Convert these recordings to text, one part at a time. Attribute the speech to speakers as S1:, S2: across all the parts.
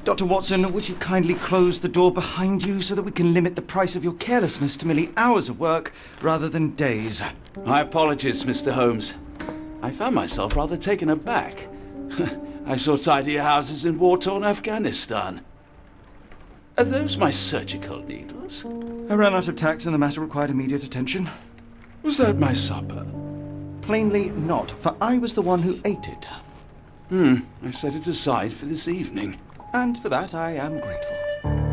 S1: Dr. Watson, would you kindly close the door behind you so that we can limit the price of your carelessness to merely hours of work rather than days?
S2: My apologies, Mr. Holmes. I found myself rather taken aback. I saw tidier houses in war-torn Afghanistan. Are those my surgical needles?
S1: I ran out of tacks and the matter required immediate attention.
S2: Was that my supper?
S1: Plainly not, for I was the one who ate it.
S2: I set it aside for this evening.
S1: And for that I am grateful.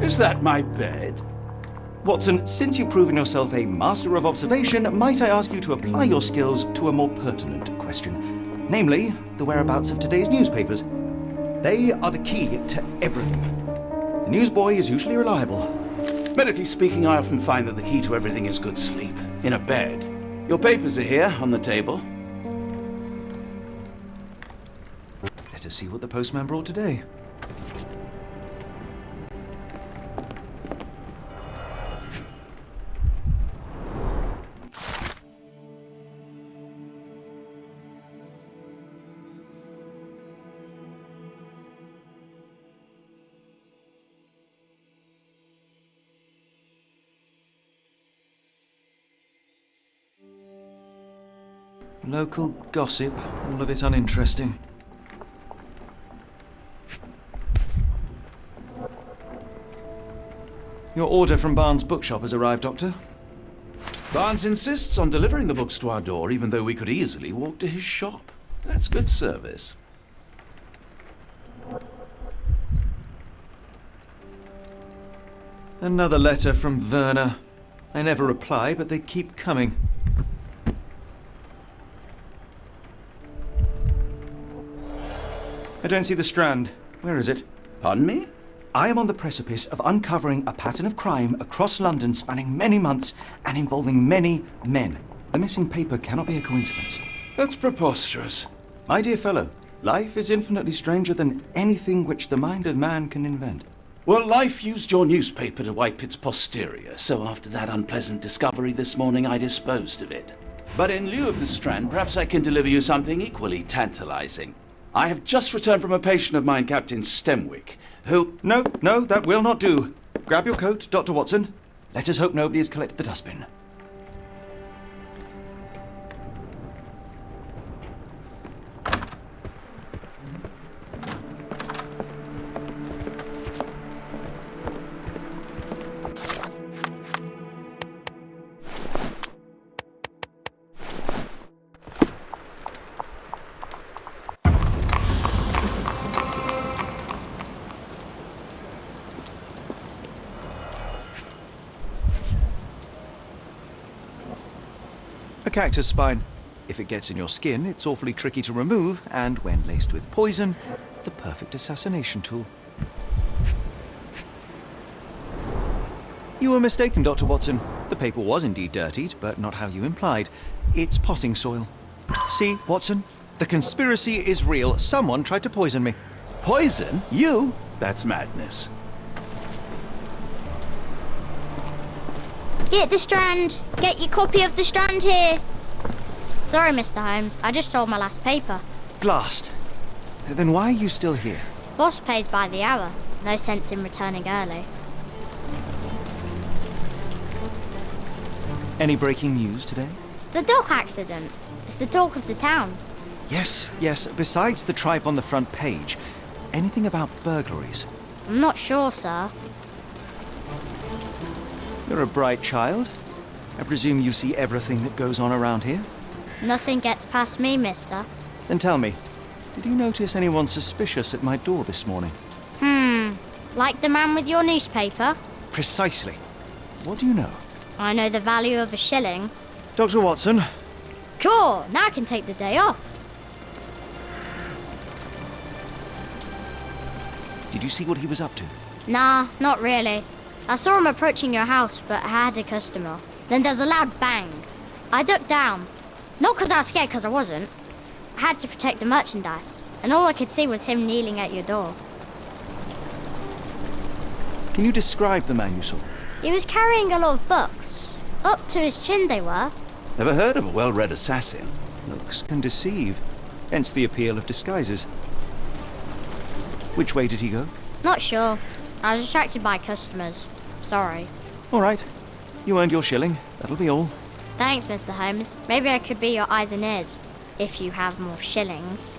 S2: Is that my bed?
S1: Watson, since you've proven yourself a master of observation, might I ask you to apply your skills to a more pertinent question? Namely, the whereabouts of today's newspapers. They are the key to everything. The newsboy is usually reliable.
S2: Medically speaking, I often find that the key to everything is good sleep. In a bed. Your papers are here, on the table.
S1: Let us see what the postman brought today. Local gossip, all of it uninteresting. Your order from Barnes' bookshop has arrived, Doctor.
S2: Barnes insists on delivering the books to our door, even though we could easily walk to his shop. That's good service.
S1: Another letter from Werner. I never reply, but they keep coming. I don't see the Strand. Where is it?
S2: Pardon me?
S1: I am on the precipice of uncovering a pattern of crime across London spanning many months and involving many men. The missing paper cannot be a coincidence.
S2: That's preposterous.
S1: My dear fellow, life is infinitely stranger than anything which the mind of man can invent.
S2: Well, life used your newspaper to wipe its posterior, so after that unpleasant discovery this morning, I disposed of it. But in lieu of the Strand, perhaps I can deliver you something equally tantalizing. I have just returned from a patient of mine, Captain Stemwick, who...
S1: No, that will not do. Grab your coat, Dr. Watson. Let us hope nobody has collected the dustbin. A cactus spine. If it gets in your skin, it's awfully tricky to remove, and when laced with poison, the perfect assassination tool. You were mistaken, Dr. Watson. The paper was indeed dirtied, but not how you implied. It's potting soil. See, Watson? The conspiracy is real. Someone tried to poison me.
S2: Poison? You? That's madness.
S3: Get the Strand! Get your copy of the Strand here! Sorry, Mr. Holmes. I just sold my last paper.
S1: Blast. Then why are you still here?
S3: Boss pays by the hour. No sense in returning early.
S1: Any breaking news today?
S3: The dock accident. It's the talk of the town.
S1: Yes. Besides the tripe on the front page, anything about burglaries?
S3: I'm not sure, sir.
S1: You're a bright child. I presume you see everything that goes on around here?
S3: Nothing gets past me, mister.
S1: Then tell me, did you notice anyone suspicious at my door this morning?
S3: Like the man with your newspaper?
S1: Precisely. What do you know?
S3: I know the value of a shilling.
S1: Dr. Watson?
S3: Cool, now I can take the day off.
S1: Did you see what he was up to?
S3: Nah, not really. I saw him approaching your house, but I had a customer. Then there's a loud bang. I ducked down. Not because I was scared, because I wasn't. I had to protect the merchandise, and all I could see was him kneeling at your door.
S1: Can you describe the man you saw?
S3: He was carrying a lot of books. Up to his chin they were.
S2: Never heard of a well-read assassin.
S1: Looks can deceive. Hence the appeal of disguises. Which way did he go?
S3: Not sure. I was distracted by customers. Sorry.
S1: All right. You earned your shilling. That'll be all.
S3: Thanks, Mr. Holmes. Maybe I could be your eyes and ears, if you have more shillings.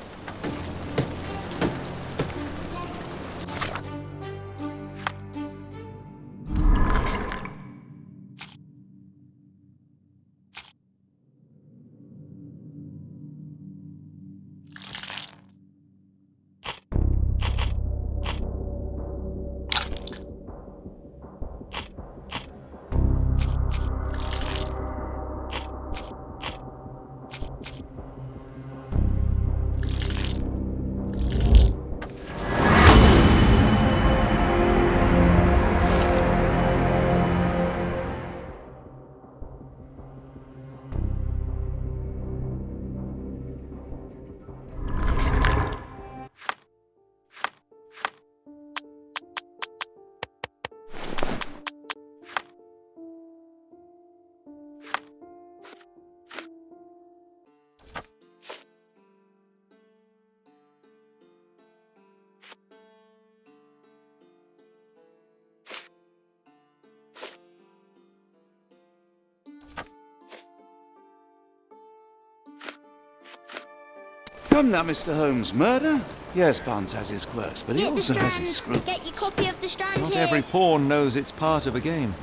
S2: Come now, Mr. Holmes. Murder? Yes, Barnes has his quirks, but he
S3: Get the
S2: also has his
S3: Strand!
S2: scruples.
S3: Get your copy of the Strand
S1: Not
S3: here!
S1: every pawn knows it's part of a game.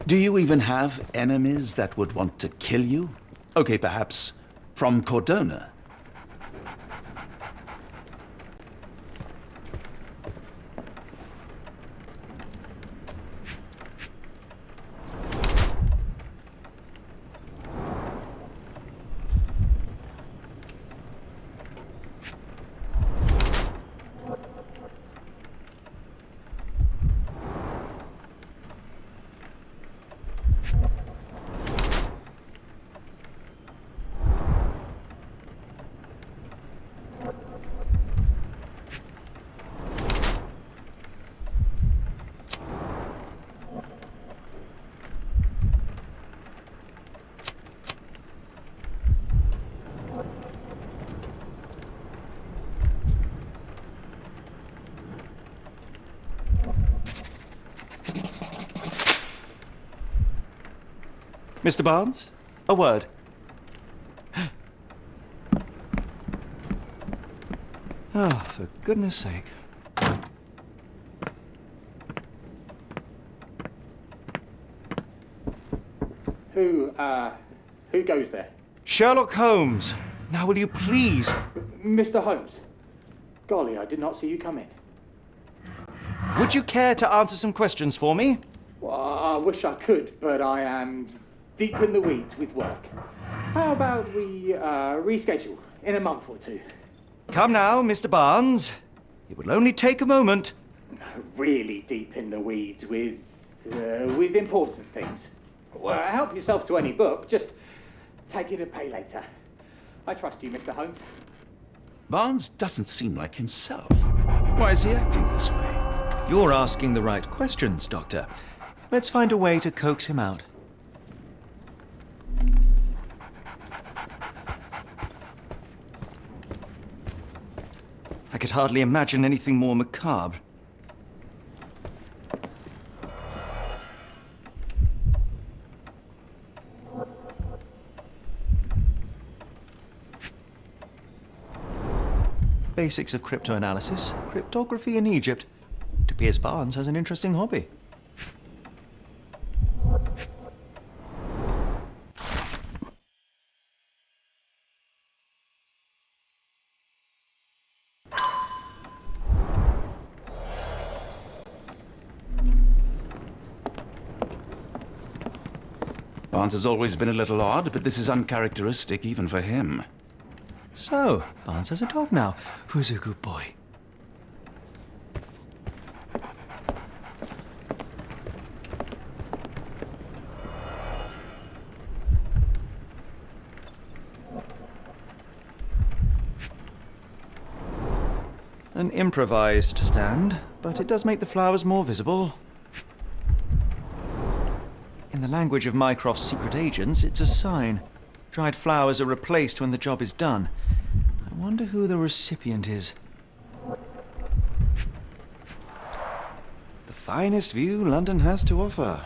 S2: Do you even have enemies that would want to kill you? Okay, perhaps from Cordona.
S1: Mr. Barnes, a word. Oh, for goodness sake.
S4: Who goes there?
S1: Sherlock Holmes. Now will you please...
S4: Mr. Holmes. Golly, I did not see you come in.
S1: Would you care to answer some questions for me?
S4: Well, I wish I could, but I am deep in the weeds with work. How about we reschedule in a month or two?
S1: Come now, Mr. Barnes. It will only take a moment.
S4: Really deep in the weeds with important things. Well, help yourself to any book, just take it and pay later. I trust you, Mr. Holmes.
S2: Barnes doesn't seem like himself. Why is he acting this way?
S1: You're asking the right questions, Doctor. Let's find a way to coax him out. I could hardly imagine anything more macabre. Basics of cryptoanalysis, cryptography in Egypt. It appears Barnes has an interesting hobby.
S2: Barnes has always been a little odd, but this is uncharacteristic even for him.
S1: So, Barnes has a dog now. Who's a good boy? An improvised stand, but it does make the flowers more visible. In the language of Mycroft's secret agents, it's a sign. Dried flowers are replaced when the job is done. I wonder who the recipient is. The finest view London has to offer.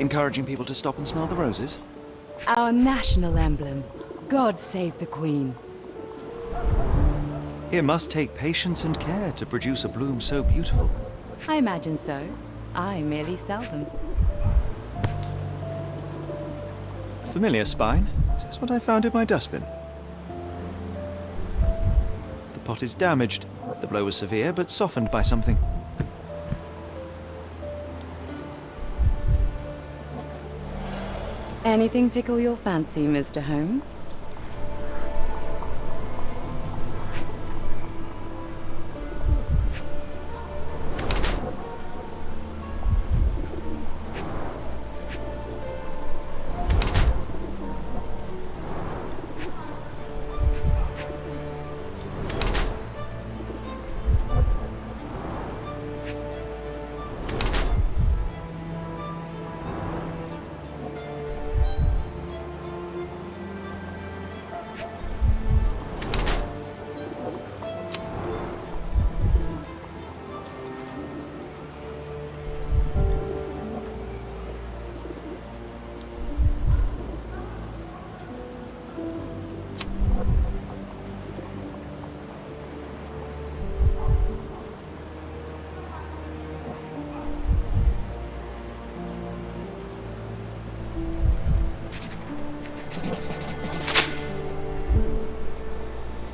S1: Encouraging people to stop and smell the roses?
S5: Our national emblem. God save the Queen.
S1: It must take patience and care to produce a bloom so beautiful.
S5: I imagine so. I merely sell them.
S1: Familiar spine? Is this what I found in my dustbin? The pot is damaged. The blow was severe, but softened by something.
S5: Anything tickle your fancy, Mr. Holmes?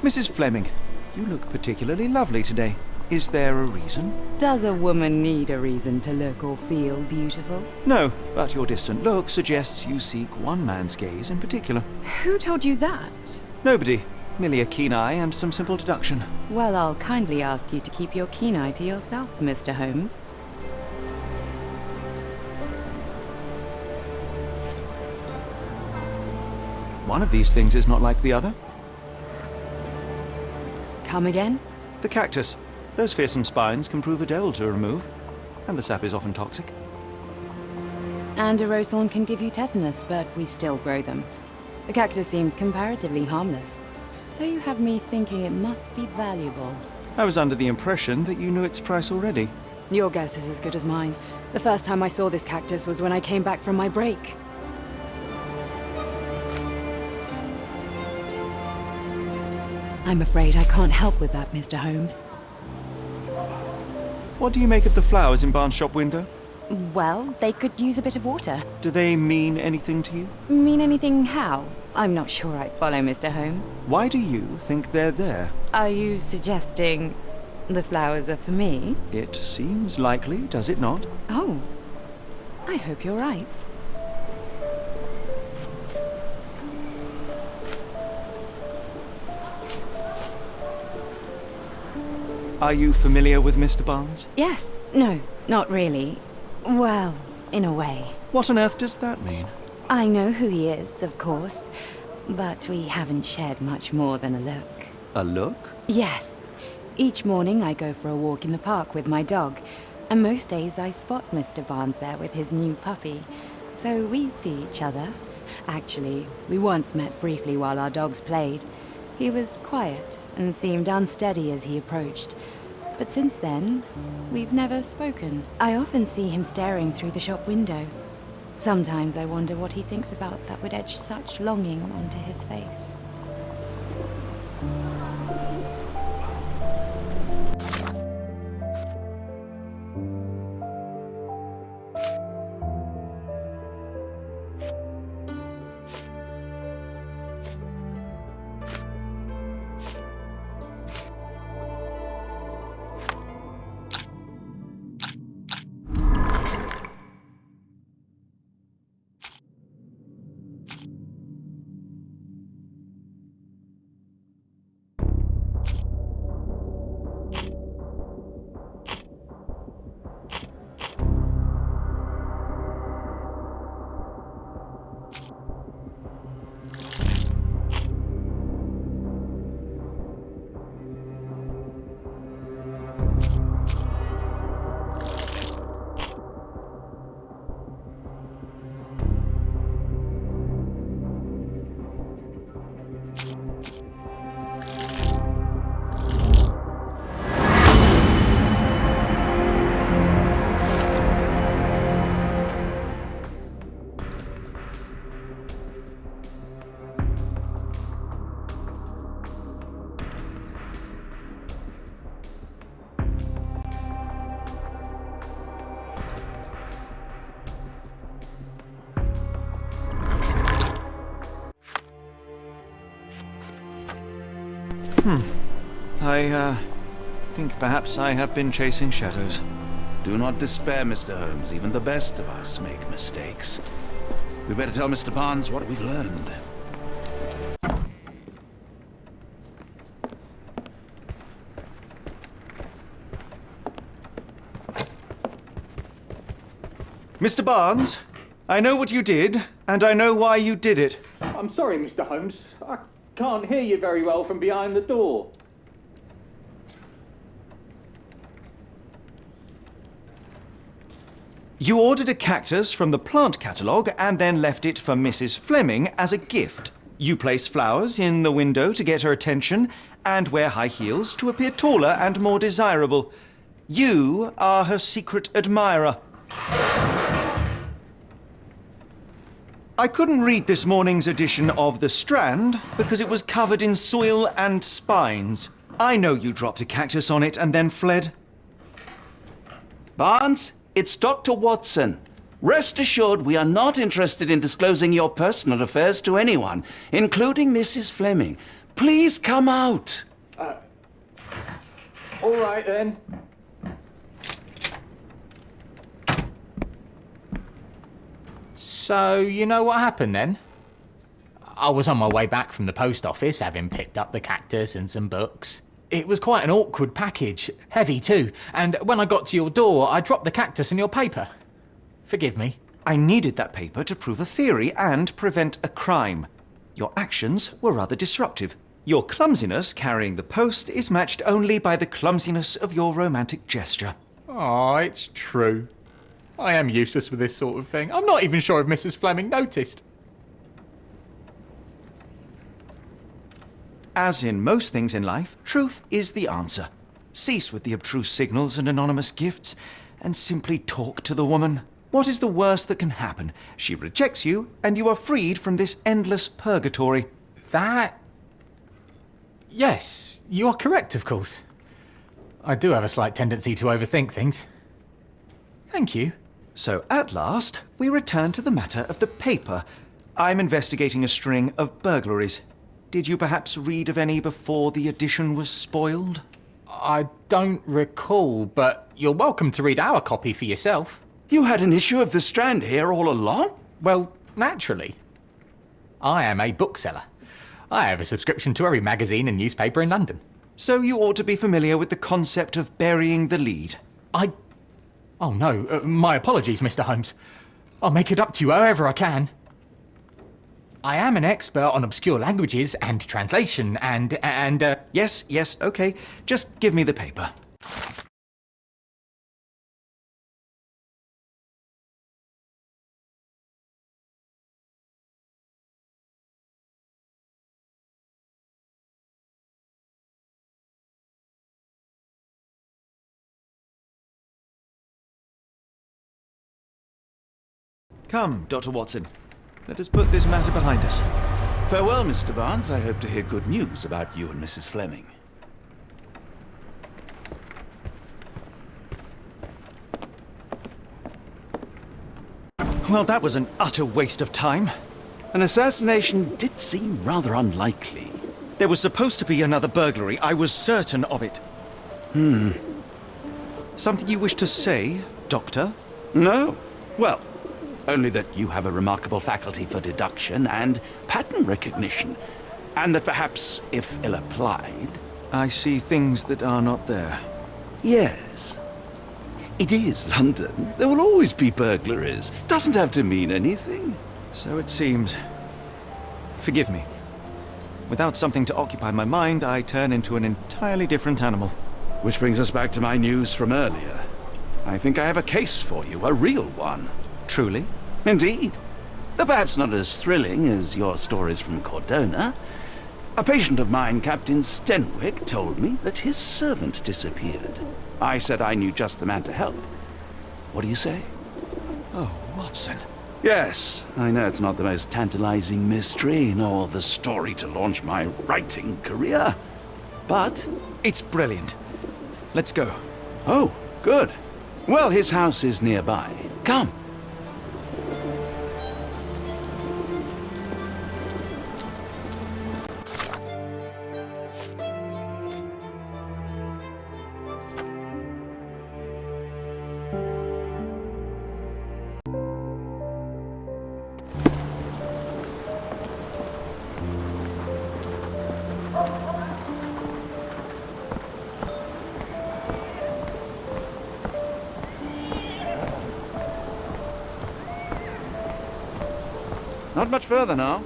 S1: Mrs. Fleming, you look particularly lovely today. Is there a reason?
S5: Does a woman need a reason to look or feel beautiful?
S1: No, but your distant look suggests you seek one man's gaze in particular.
S5: Who told you that?
S1: Nobody. Merely a keen eye and some simple deduction.
S5: Well, I'll kindly ask you to keep your keen eye to yourself, Mr. Holmes.
S1: One of these things is not like the other.
S5: Come again?
S1: The cactus. Those fearsome spines can prove a devil to remove, and the sap is often toxic.
S5: And a rose thorn can give you tetanus, but we still grow them. The cactus seems comparatively harmless, though you have me thinking it must be valuable.
S1: I was under the impression that you knew its price already.
S5: Your guess is as good as mine. The first time I saw this cactus was when I came back from my break. I'm afraid I can't help with that, Mr. Holmes.
S1: What do you make of the flowers in Barnes' shop window?
S5: Well, they could use a bit of water.
S1: Do they mean anything to you?
S5: Mean anything how? I'm not sure I follow, Mr. Holmes.
S1: Why do you think they're there?
S5: Are you suggesting the flowers are for me?
S1: It seems likely, does it not?
S5: Oh, I hope you're right.
S1: Are you familiar with Mr. Barnes?
S5: Yes. No, not really. Well, in a way.
S1: What on earth does that mean?
S5: I know who he is, of course, but we haven't shared much more than a look.
S1: A look?
S5: Yes. Each morning I go for a walk in the park with my dog, and most days I spot Mr. Barnes there with his new puppy, so we see each other. Actually, we once met briefly while our dogs played. He was quiet and seemed unsteady as he approached, but since then, we've never spoken. I often see him staring through the shop window. Sometimes I wonder what he thinks about that would etch such longing onto his face.
S1: I think perhaps I have been chasing shadows.
S2: Do not despair, Mr. Holmes. Even the best of us make mistakes. We better tell Mr. Barnes what we've learned.
S1: Mr. Barnes, I know what you did, and I know why you did it.
S4: I'm sorry, Mr. Holmes. I can't hear you very well from behind the door.
S1: You ordered a cactus from the plant catalogue and then left it for Mrs. Fleming as a gift. You place flowers in the window to get her attention and wear high heels to appear taller and more desirable. You are her secret admirer. I couldn't read this morning's edition of The Strand because it was covered in soil and spines. I know you dropped a cactus on it and then fled.
S2: Barnes, it's Dr. Watson. Rest assured we are not interested in disclosing your personal affairs to anyone, including Mrs. Fleming. Please come out.
S4: All right, then.
S6: So, you know what happened then? I was on my way back from the post office, having picked up the cactus and some books. It was quite an awkward package, heavy too, and when I got to your door, I dropped the cactus and your paper. Forgive me.
S1: I needed that paper to prove a theory and prevent a crime. Your actions were rather disruptive. Your clumsiness carrying the post is matched only by the clumsiness of your romantic gesture.
S6: Oh, it's true. I am useless with this sort of thing. I'm not even sure if Mrs. Fleming noticed.
S1: As in most things in life, truth is the answer. Cease with the abstruse signals and anonymous gifts, and simply talk to the woman. What is the worst that can happen? She rejects you, and you are freed from this endless purgatory.
S6: That... Yes, you are correct, of course. I do have a slight tendency to overthink things. Thank you.
S1: So at last, we return to the matter of the paper. I'm investigating a string of burglaries. Did you perhaps read of any before the edition was spoiled?
S6: I don't recall, but you're welcome to read our copy for yourself.
S2: You had an issue of The Strand here all along?
S6: Well, naturally. I am a bookseller. I have a subscription to every magazine and newspaper in London.
S1: So you ought to be familiar with the concept of burying the lead.
S6: Oh no, my apologies, Mr. Holmes. I'll make it up to you however I can. I am an expert on obscure languages and translation and
S1: Yes, okay. Just give me the paper. Come, Dr. Watson. Let us put this matter behind us.
S2: Farewell, Mr. Barnes. I hope to hear good news about you and Mrs. Fleming.
S1: Well, that was an utter waste of time.
S2: An assassination did seem rather unlikely.
S1: There was supposed to be another burglary. I was certain of it. Something you wish to say, Doctor?
S2: No? Well, only that you have a remarkable faculty for deduction and pattern recognition, and that perhaps, if ill-applied...
S1: I see things that are not there.
S2: Yes. It is London. There will always be burglaries. Doesn't have to mean anything.
S1: So it seems. Forgive me. Without something to occupy my mind, I turn into an entirely different animal.
S2: Which brings us back to my news from earlier. I think I have a case for you, a real one.
S1: Truly?
S2: Indeed. Though perhaps not as thrilling as your stories from Cordona. A patient of mine, Captain Stenwick, told me that his servant disappeared. I said I knew just the man to help. What do you say?
S1: Oh, Watson.
S2: Yes, I know it's not the most tantalizing mystery, nor the story to launch my writing career. But...
S1: It's brilliant. Let's go.
S2: Oh, good. Well, his house is nearby. Come. Not much further now.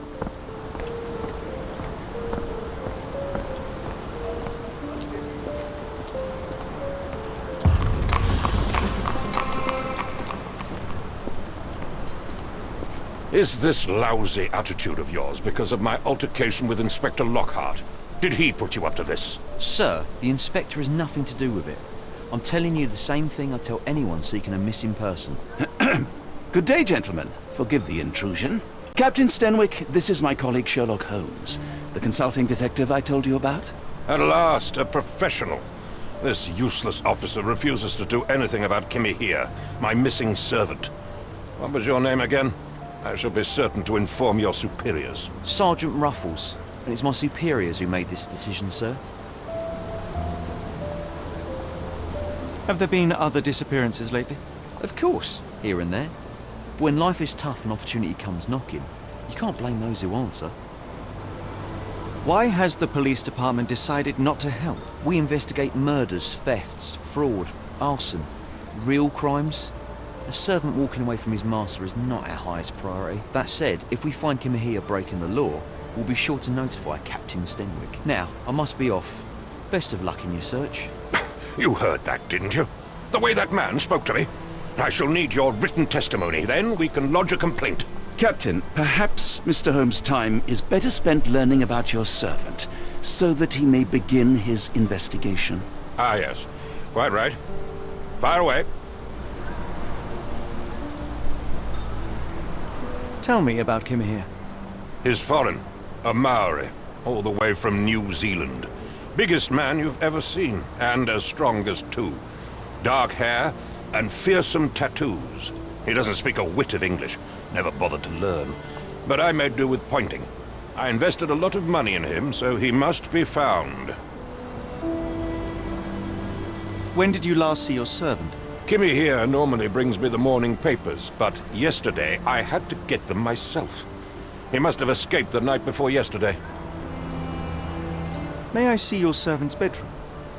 S7: Is this lousy attitude of yours because of my altercation with Inspector Lockhart? Did he put you up to this?
S8: Sir, the inspector has nothing to do with it. I'm telling you the same thing I tell anyone seeking a missing person.
S2: Good day, gentlemen. Forgive the intrusion. Captain Stenwick, this is my colleague Sherlock Holmes, the consulting detective I told you about.
S7: At last, a professional. This useless officer refuses to do anything about Kimmy here, my missing servant. What was your name again? I shall be certain to inform your superiors.
S8: Sergeant Ruffles, and it's my superiors who made this decision, sir.
S1: Have there been other disappearances lately?
S8: Of course, here and there. But when life is tough and opportunity comes knocking, you can't blame those who answer.
S1: Why has the police department decided not to help?
S8: We investigate murders, thefts, fraud, arson, real crimes. A servant walking away from his master is not our highest priority. That said, if we find Kimahia breaking the law, we'll be sure to notify Captain Stenwick. Now, I must be off. Best of luck in your search.
S7: You heard that, didn't you? The way that man spoke to me. I shall need your written testimony. Then we can lodge a complaint.
S2: Captain, perhaps Mr. Holmes' time is better spent learning about your servant, so that he may begin his investigation.
S7: Ah, yes. Quite right. Fire away.
S1: Tell me about Kimahia.
S7: He's foreign. A Maori. All the way from New Zealand. Biggest man you've ever seen, and as strong as two. Dark hair and fearsome tattoos. He doesn't speak a whit of English. Never bothered to learn. But I made do with pointing. I invested a lot of money in him, so he must be found.
S1: When did you last see your servant?
S7: Kimmy here normally brings me the morning papers, but yesterday I had to get them myself. He must have escaped the night before yesterday.
S1: May I see your servant's bedroom?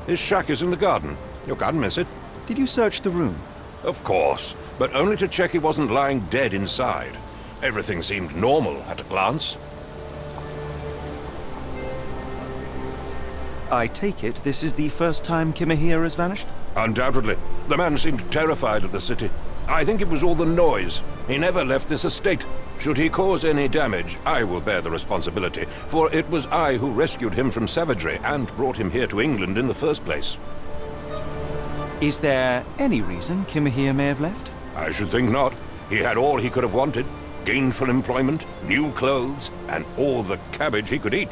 S7: His shack is in the garden. You can't miss it.
S1: Did you search the room?
S7: Of course, but only to check he wasn't lying dead inside. Everything seemed normal at a glance.
S1: I take it this is the first time Kimahia has vanished?
S7: Undoubtedly. The man seemed terrified of the city. I think it was all the noise. He never left this estate. Should he cause any damage, I will bear the responsibility, for it was I who rescued him from savagery and brought him here to England in the first place.
S1: Is there any reason Kimahia may have left?
S7: I should think not. He had all he could have wanted. Gainful employment, new clothes, and all the cabbage he could eat.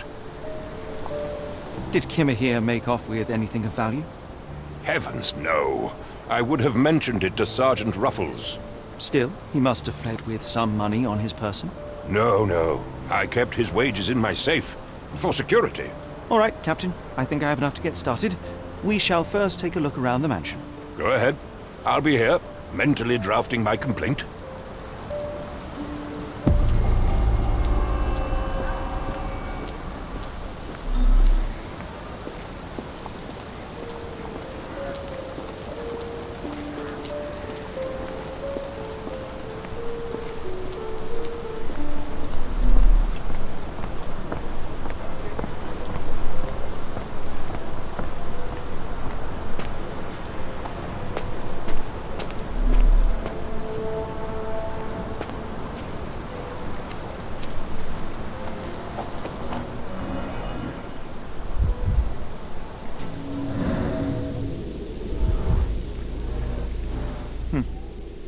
S1: Did Kimahia make off with anything of value?
S7: Heavens, no. I would have mentioned it to Sergeant Ruffles.
S1: Still, he must have fled with some money on his person.
S7: No. I kept his wages in my safe. For security.
S1: All right, Captain. I think I have enough to get started. We shall first take a look around the mansion.
S7: Go ahead. I'll be here, mentally drafting my complaint.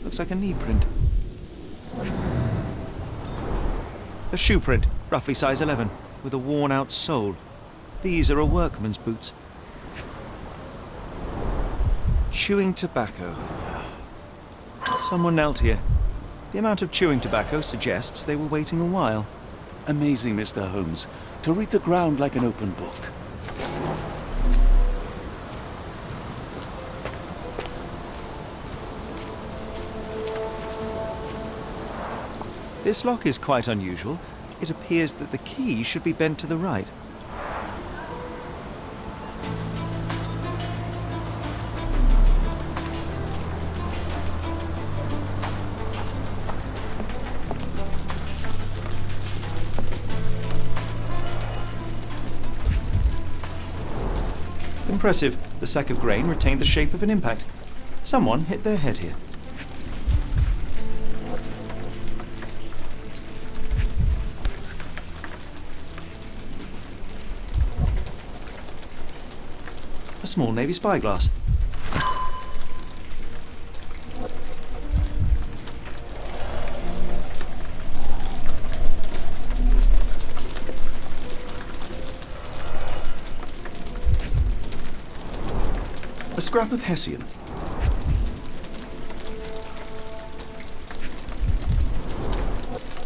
S1: Looks like a knee print. A shoe print, roughly size 11, with a worn-out sole. These are a workman's boots. Chewing tobacco. Someone knelt here. The amount of chewing tobacco suggests they were waiting a while.
S2: Amazing, Mr. Holmes, to read the ground like an open book.
S1: This lock is quite unusual. It appears that the key should be bent to the right. Impressive. The sack of grain retained the shape of an impact. Someone hit their head here. A small navy spyglass. A scrap of Hessian.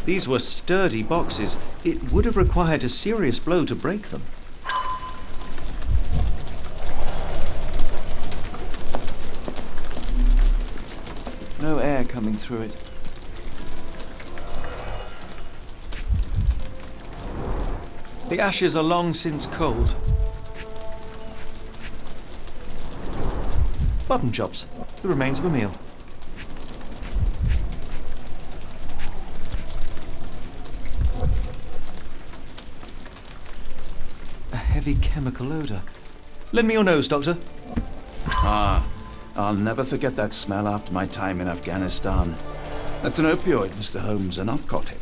S1: These were sturdy boxes. It would have required a serious blow to break them. No air coming through it. The ashes are long since cold. Button chops, the remains of a meal. A heavy chemical odor. Lend me your nose, Doctor.
S2: I'll never forget that smell after my time in Afghanistan. That's an opioid, Mr. Holmes, a narcotic.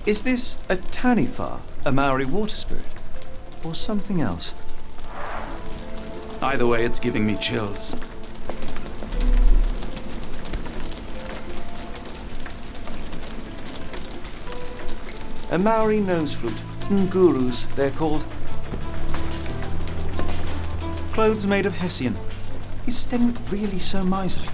S1: Is this a Tanifar, a Maori water spirit, or something else?
S2: Either way, it's giving me chills.
S1: A Maori nose flute. Ngurus, they're called. Clothes made of Hessian. Is Stenwick really so miserly?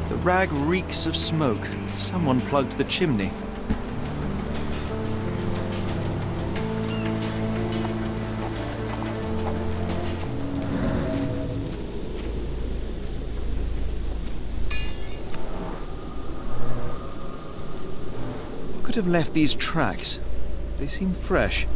S1: The rag reeks of smoke. Someone plugged the chimney. Could have left these tracks. They seem fresh.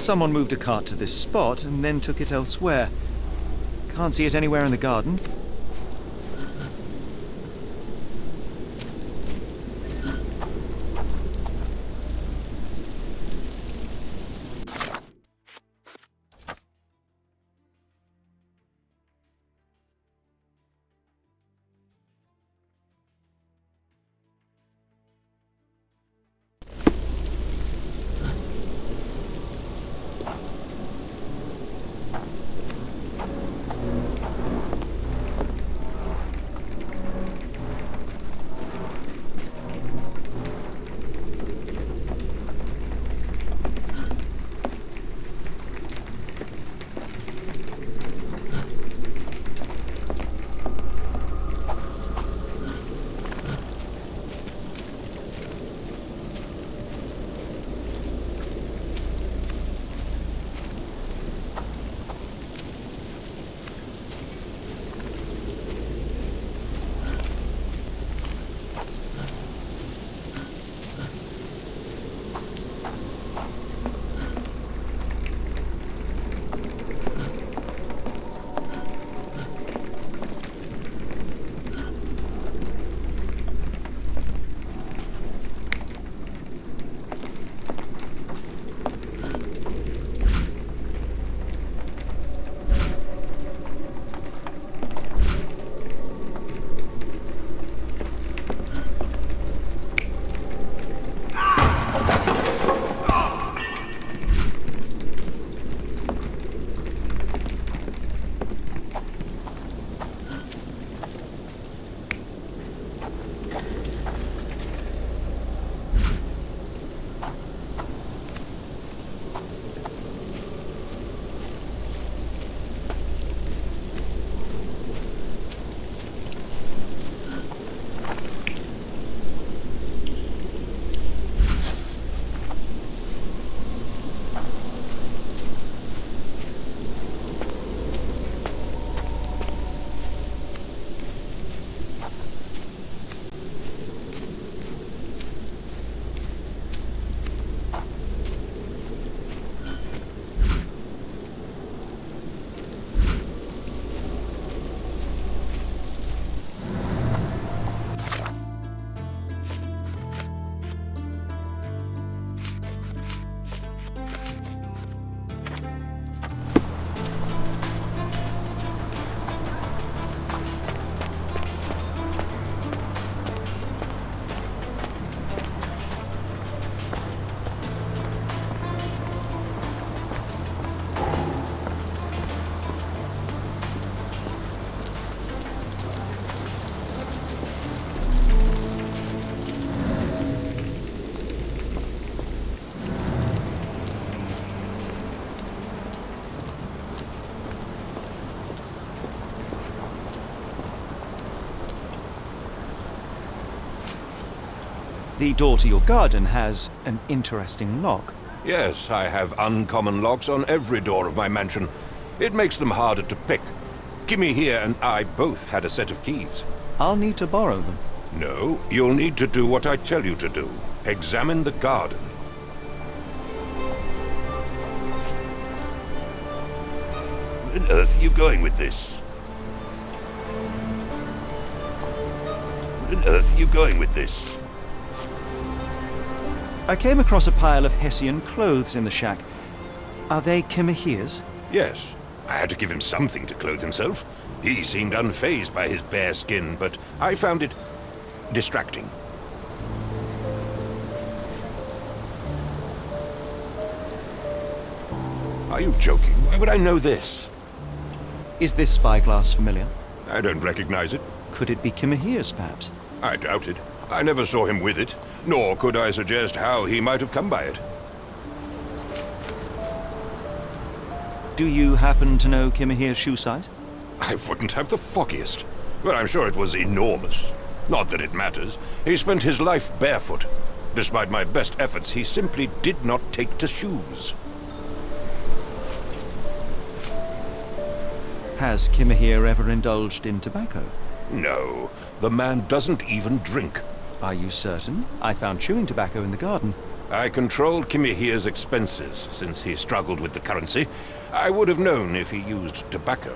S1: Someone moved a cart to this spot and then took it elsewhere. Can't see it anywhere in the garden. The door to your garden has an interesting lock.
S7: Yes, I have uncommon locks on every door of my mansion. It makes them harder to pick. Kimmy here and I both had a set of keys.
S1: I'll need to borrow them.
S7: No, you'll need to do what I tell you to do. Examine the garden. Where on earth are you going with this? Where on earth are you going with this?
S1: I came across a pile of Hessian clothes in the shack. Are they Kimahir's?
S7: Yes. I had to give him something to clothe himself. He seemed unfazed by his bare skin, but I found it distracting. Are you joking? Why would I know this?
S1: Is this spyglass familiar?
S7: I don't recognize it.
S1: Could it be Kimahir's, perhaps?
S7: I doubt it. I never saw him with it, nor could I suggest how he might have come by it.
S1: Do you happen to know Kimahir's shoe size?
S7: I wouldn't have the foggiest, but I'm sure it was enormous. Not that it matters. He spent his life barefoot. Despite my best efforts, he simply did not take to shoes.
S1: Has Kimahir ever indulged in tobacco?
S7: No, the man doesn't even drink.
S1: Are you certain? I found chewing tobacco in the garden.
S7: I controlled Kimahir's expenses since he struggled with the currency. I would have known if he used tobacco.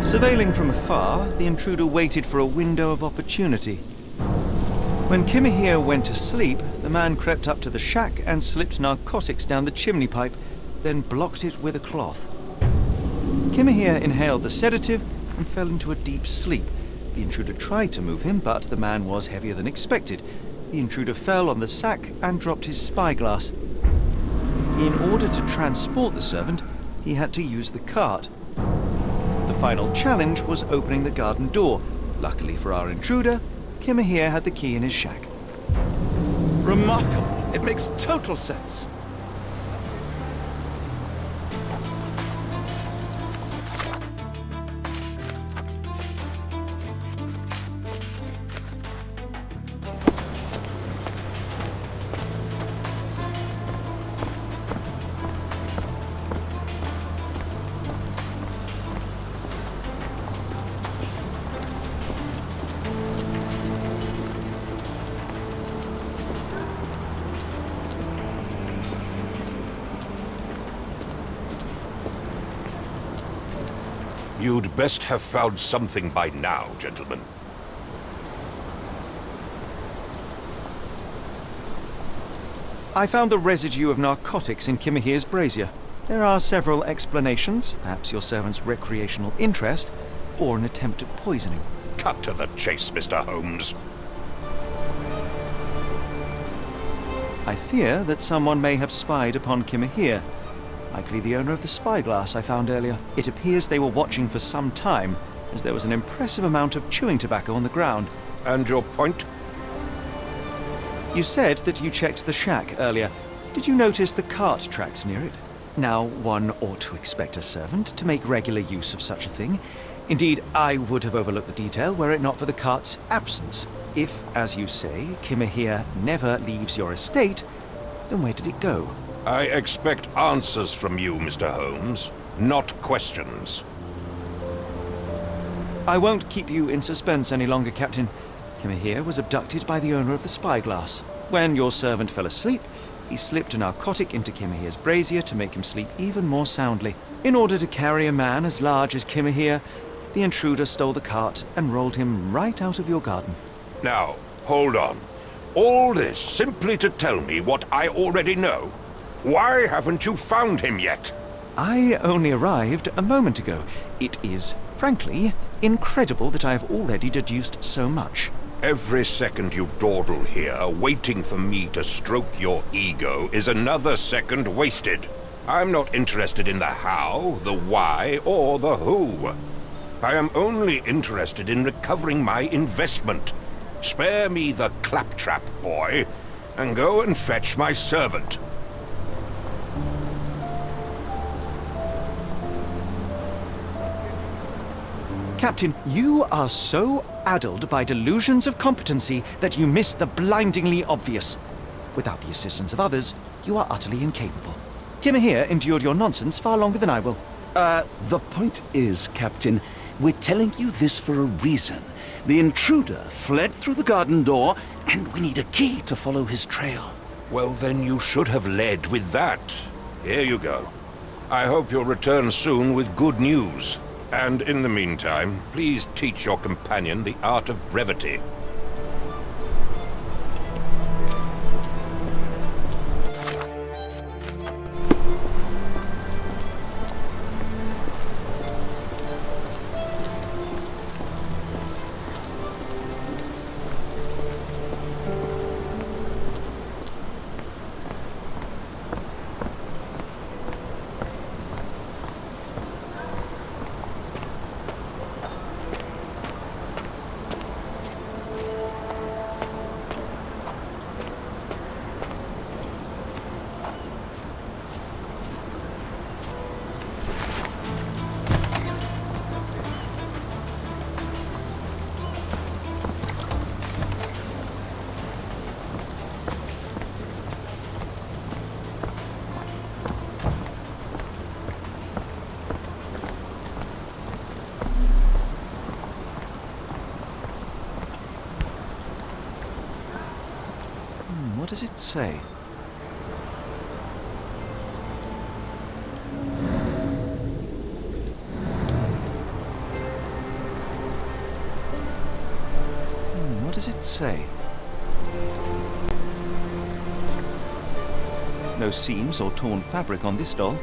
S1: Surveilling from afar, the intruder waited for a window of opportunity. When Kimahir went to sleep, the man crept up to the shack and slipped narcotics down the chimney pipe, then blocked it with a cloth. Kimahir inhaled the sedative and fell into a deep sleep. The intruder tried to move him, but the man was heavier than expected. The intruder fell on the sack and dropped his spyglass. In order to transport the servant, he had to use the cart. The final challenge was opening the garden door. Luckily for our intruder, Kimahir had the key in his shack.
S2: Remarkable. It makes total sense.
S7: You'd best have found something by now, gentlemen.
S1: I found the residue of narcotics in Kimahir's brazier. There are several explanations, perhaps your servant's recreational interest, or an attempt at poisoning.
S7: Cut to the chase, Mr. Holmes.
S1: I fear that someone may have spied upon Kimahir. Likely the owner of the spyglass I found earlier. It appears they were watching for some time, as there was an impressive amount of chewing tobacco on the ground.
S7: And your point?
S1: You said that you checked the shack earlier. Did you notice the cart tracks near it? Now, one ought to expect a servant to make regular use of such a thing. Indeed, I would have overlooked the detail were it not for the cart's absence. If, as you say, Kimahir never leaves your estate, then where did it go?
S7: I expect answers from you, Mr. Holmes, not questions.
S1: I won't keep you in suspense any longer, Captain. Kimahir was abducted by the owner of the spyglass. When your servant fell asleep, he slipped a narcotic into Kimahir's brazier to make him sleep even more soundly. In order to carry a man as large as Kimahir, the intruder stole the cart and rolled him right out of your garden.
S7: Now, hold on. All this simply to tell me what I already know? Why haven't you found him yet?
S1: I only arrived a moment ago. It is, frankly, incredible that I have already deduced so much.
S7: Every second you dawdle here, waiting for me to stroke your ego, is another second wasted. I'm not interested in the how, the why, or the who. I am only interested in recovering my investment. Spare me the claptrap, boy, and go and fetch my servant.
S1: Captain, you are so addled by delusions of competency that you miss the blindingly obvious. Without the assistance of others, you are utterly incapable. Kimahir endured your nonsense far longer than I will.
S2: The point is, Captain, we're telling you this for a reason. The intruder fled through the garden door, and we need a key to follow his trail.
S7: Well, then you should have led with that. Here you go. I hope you'll return soon with good news. And in the meantime, please teach your companion the art of brevity.
S1: What does it say? What does it say? No seams or torn fabric on this doll.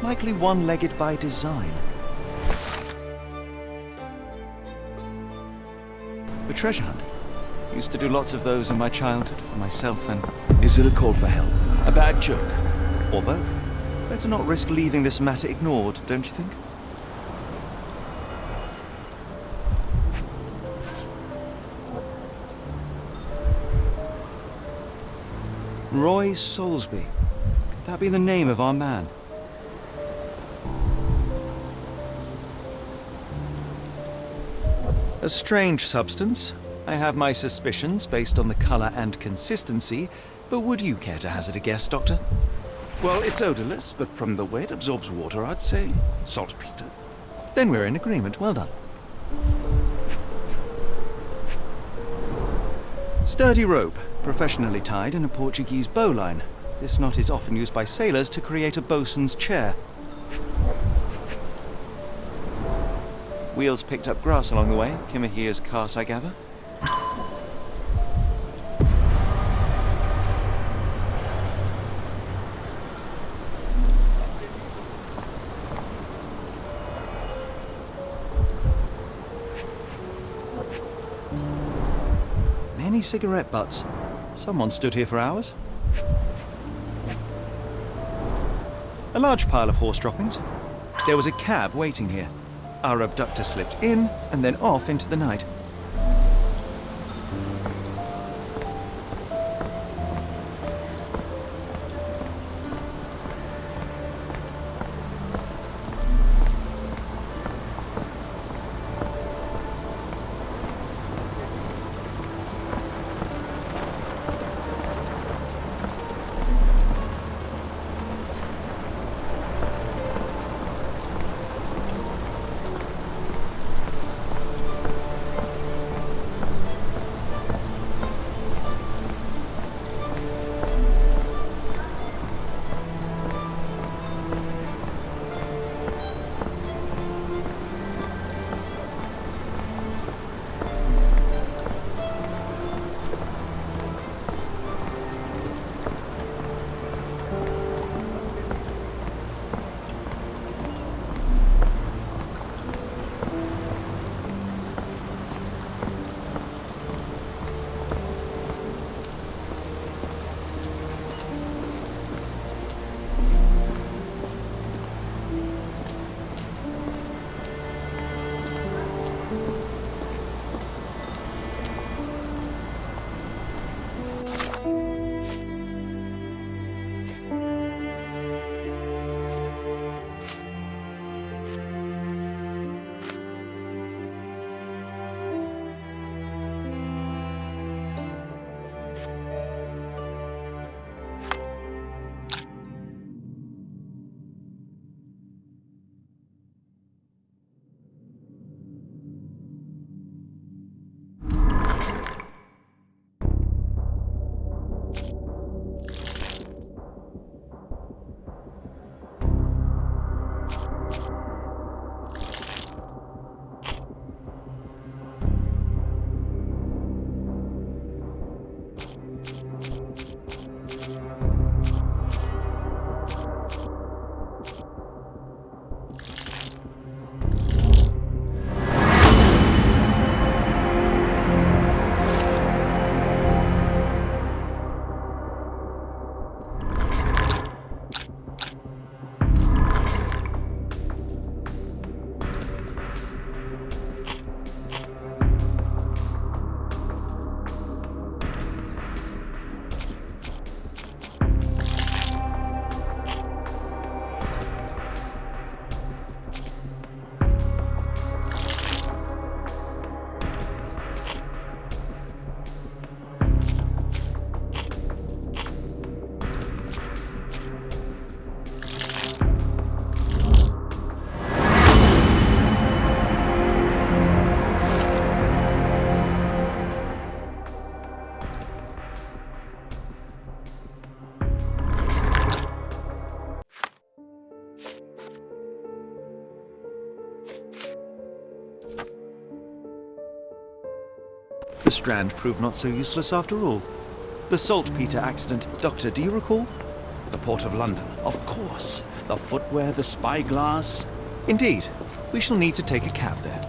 S1: Likely one-legged by design. The treasure hunt. Used to do lots of those in my childhood for myself and...
S8: Is it a call for help? A bad joke?
S1: or both. Better not risk leaving this matter ignored, don't you think? Roy Soulsby. Could that be the name of our man? A strange substance. I have my suspicions based on the color and consistency, but would you care to hazard a guess, Doctor?
S2: Well, it's odorless, but from the way it absorbs water, I'd say saltpeter.
S1: Then we're in agreement. Well done. Sturdy rope, professionally tied in a Portuguese bowline. This knot is often used by sailors to create a bosun's chair. Wheels picked up grass along the way. Kimahia's cart, I gather. Many cigarette butts. Someone stood here for hours. A large pile of horse droppings. There was a cab waiting here. Our abductor slipped in and then off into the night. Strand proved not so useless after all. The saltpeter accident. Doctor, do you recall?
S2: The Port of London, of course. The footwear, the spyglass.
S1: Indeed. We shall need to take a cab there.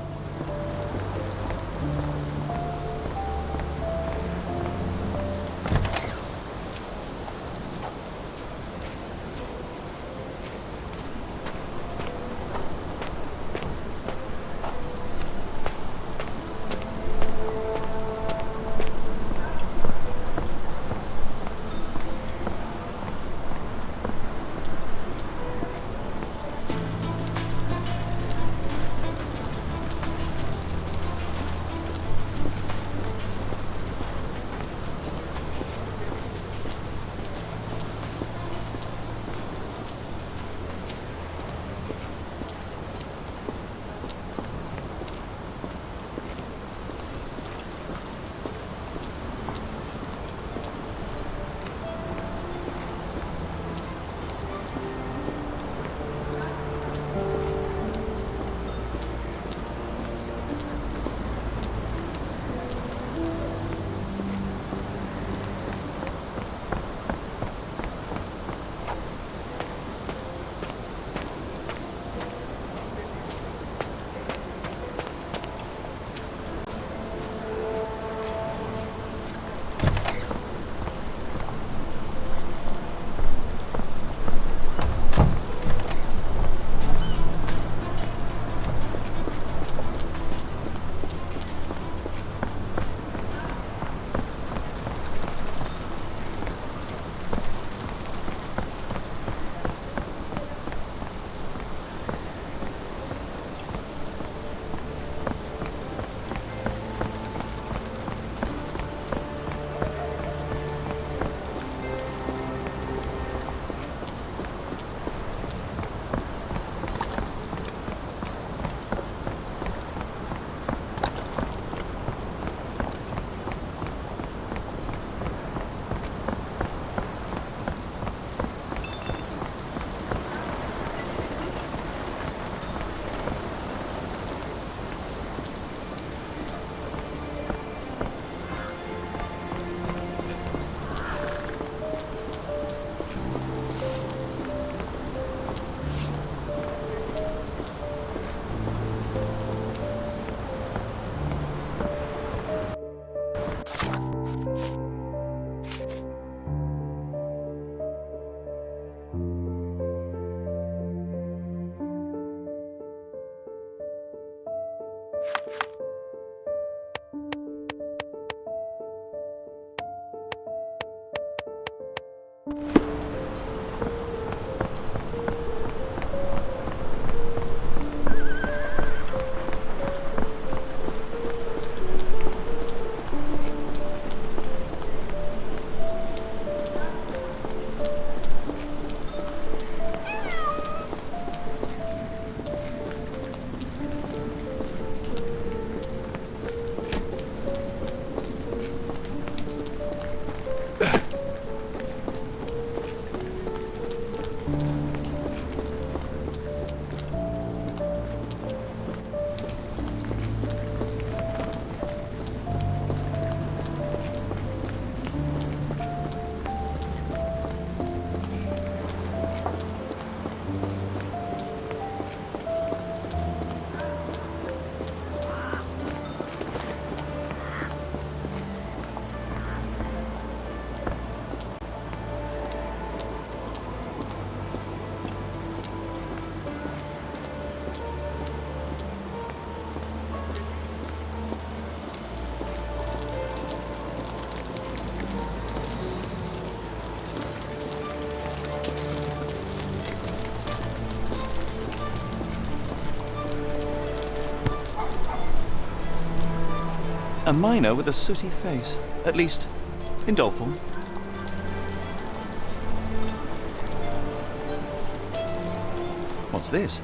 S1: A miner with a sooty face. At least, in doll form. What's this?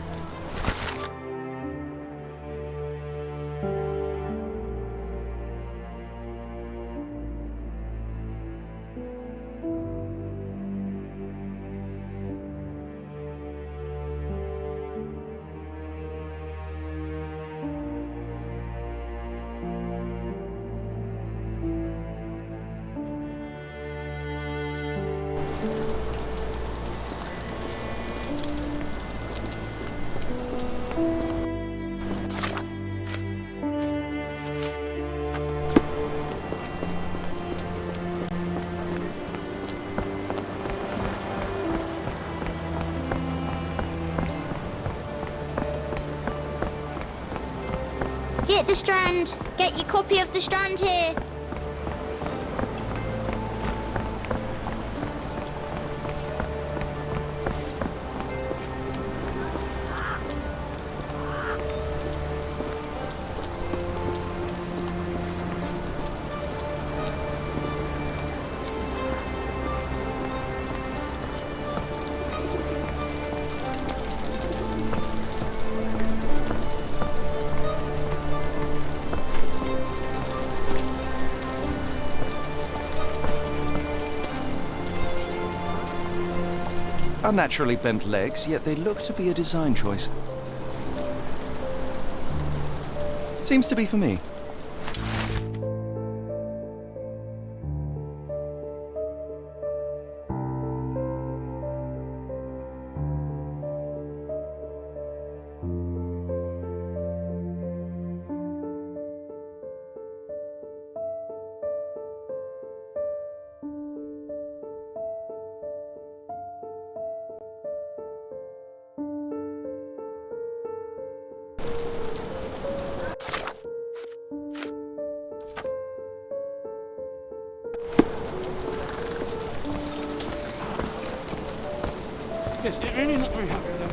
S3: Get the Strand! Get your copy of the Strand here!
S1: Unnaturally bent legs, yet they look to be a design choice. Seems to be for me.
S4: Yes, it really not very happy with them.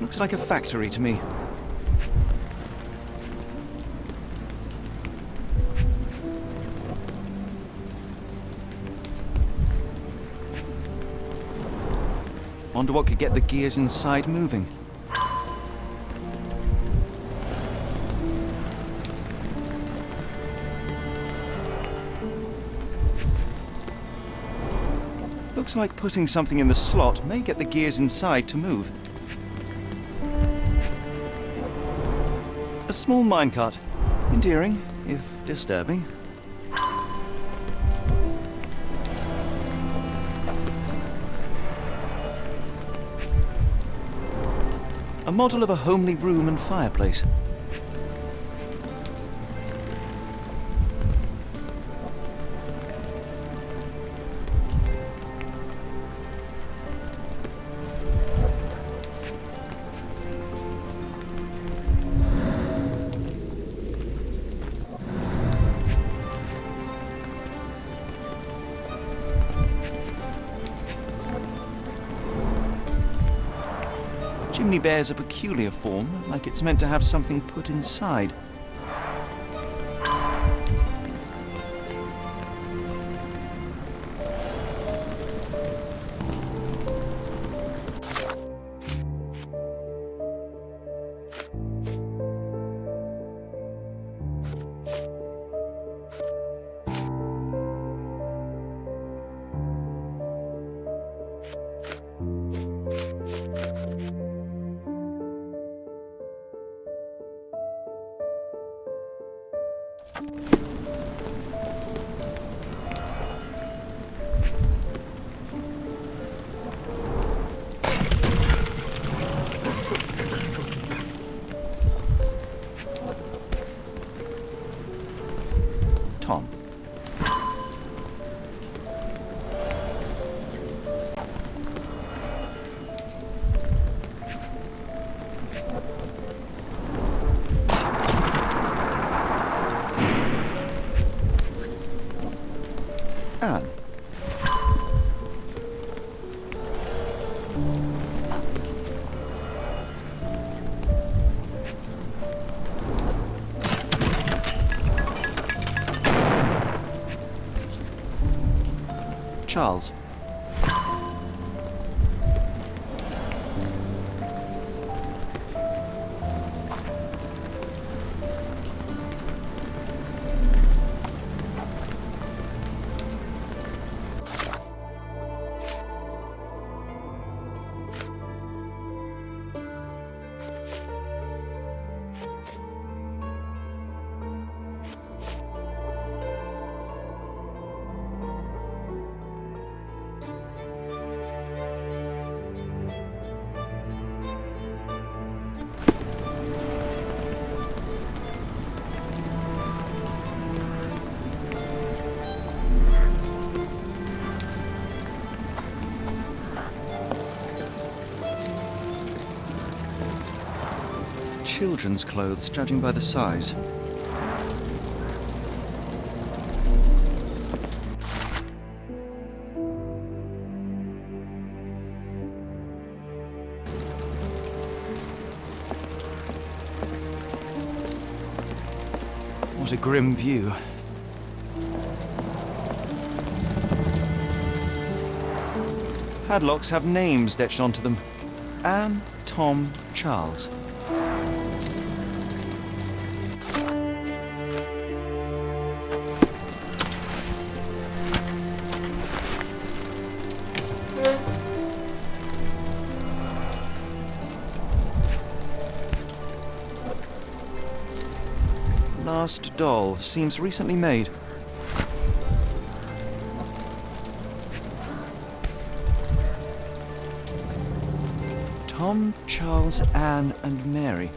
S1: Looks like a factory to me. Wonder what could get the gears inside moving. Looks like putting something in the slot may get the gears inside to move. A small minecart. Endearing, if disturbing. A model of a homely room and fireplace. Chimney bears a peculiar form, like it's meant to have something put inside. Tom. Anne. Charles. Children's clothes, judging by the size. What a grim view. Padlocks have names etched onto them. Anne, Tom, Charles. Last doll seems recently made. Tom, Charles, Anne, and Mary.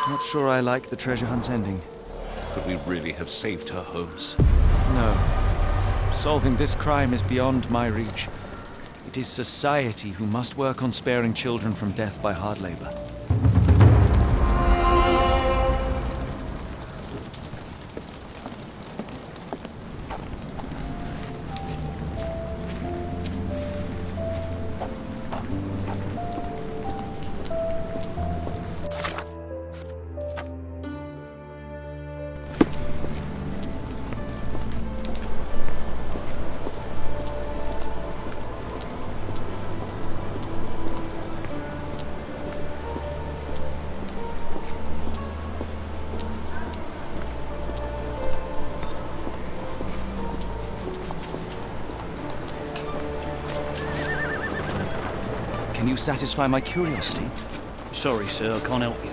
S1: Not sure I like the treasure hunt's ending.
S2: Could we really have saved her, Holmes?
S1: No. Solving this crime is beyond my reach. It is society who must work on sparing children from death by hard labor. Can you satisfy my curiosity?
S9: Sorry, sir, I can't help you.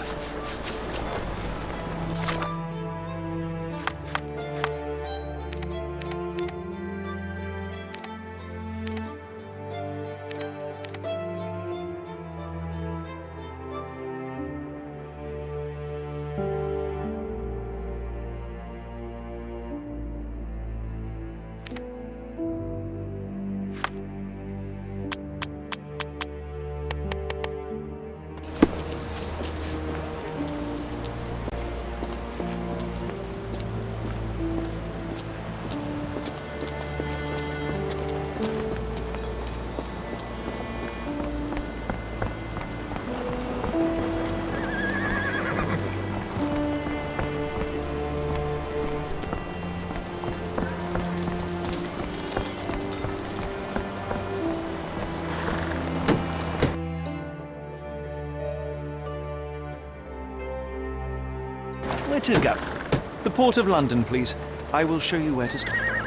S1: Where to, Gav? The Port of London, please. I will show you where to stop.